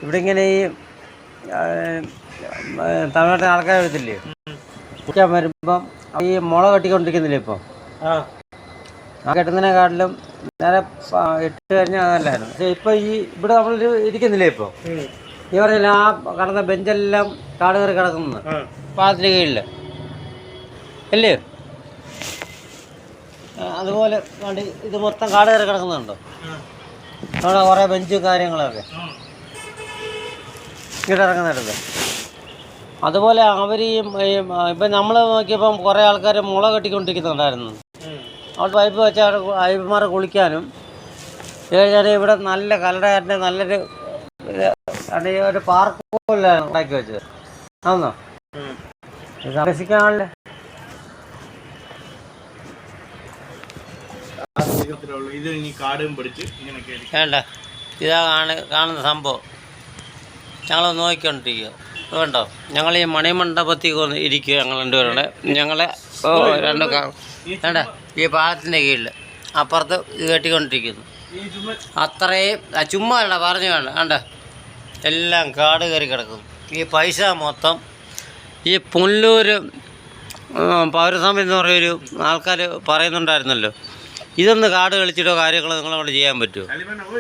ഇവിടെ ഇങ്ങനെ ഈ തമിഴ്നാട്ടിൽ ആൾക്കാർ എടുത്തില്ലേ കുടിക്കാൻ വരുമ്പം ഈ മുള കെട്ടിക്കൊണ്ടിരിക്കുന്നില്ലേ ഇപ്പം ആ കെട്ടുന്നതിനെക്കാട്ടിലും നേരെ ഇട്ട് കഴിഞ്ഞാൽ അതല്ലായിരുന്നു. പക്ഷേ ഇപ്പം ഈ ഇവിടെ നമ്മൾ ഇരിക്കുന്നില്ലേ ഇപ്പോൾ ഈ പറഞ്ഞില്ല ആ കിടന്ന ബെഞ്ചെല്ലാം കാട് കയറി കിടക്കുന്നത് പാലത്തിന് കീഴിൽ അല്ലേ? അതുപോലെ കണ്ട് ഇത് മൊത്തം കാട് കയറി കിടക്കുന്നുണ്ടോ? അവിടെ കുറേ ബെഞ്ചും കാര്യങ്ങളൊക്കെ ഇങ്ങോട്ട് ഇറങ്ങുന്നിടത്ത്. അതുപോലെ അവർ ഇപ്പം നമ്മൾ നോക്കിയപ്പം കുറേ ആൾക്കാർ മുള കെട്ടിക്കൊണ്ടിരിക്കുന്നുണ്ടായിരുന്നു. അവിടെ പൈപ്പ് വെച്ച് അവിടെ അയ്യപ്പന്മാരെ കുളിക്കാനും കഴിഞ്ഞാൽ ഇവിടെ നല്ല കല്ലടയാറ്റിൻ്റെ നല്ലൊരു ഒരു പാർക്ക് പോലെയാണ് ഉണ്ടാക്കി വെച്ചത്. ആന്നോ താമസിക്കാണല്ലേ? വേണ്ട ഇതാ കാണുന്ന സംഭവം ഞങ്ങൾ നോക്കിക്കൊണ്ടിരിക്കുക. വേണ്ടോ ഞങ്ങൾ ഈ മണിമണ്ഡപത്തിൽ ഇരിക്കുക. ഞങ്ങൾ രണ്ടുപേരുടെ ഞങ്ങളെ വേണ്ട ഈ പാലത്തിൻ്റെ കീഴിൽ അപ്പുറത്ത് ഇത് കെട്ടിക്കൊണ്ടിരിക്കുന്നു. അത്രയും ചുമ്മാ അല്ല പറഞ്ഞു വേണ്ട വേണ്ട എല്ലാം കാട് കയറി കിടക്കും. ഈ പൈസ മൊത്തം ഈ പുനലൂർ പൗരസമിതി എന്ന് പറയുന്നൊരു ആൾക്കാർ പറയുന്നുണ്ടായിരുന്നല്ലോ, ഇതൊന്ന് കാട് കളിച്ചിട്ടോ കാര്യങ്ങളോ നിങ്ങളവിടെ ചെയ്യാൻ പറ്റുമോ?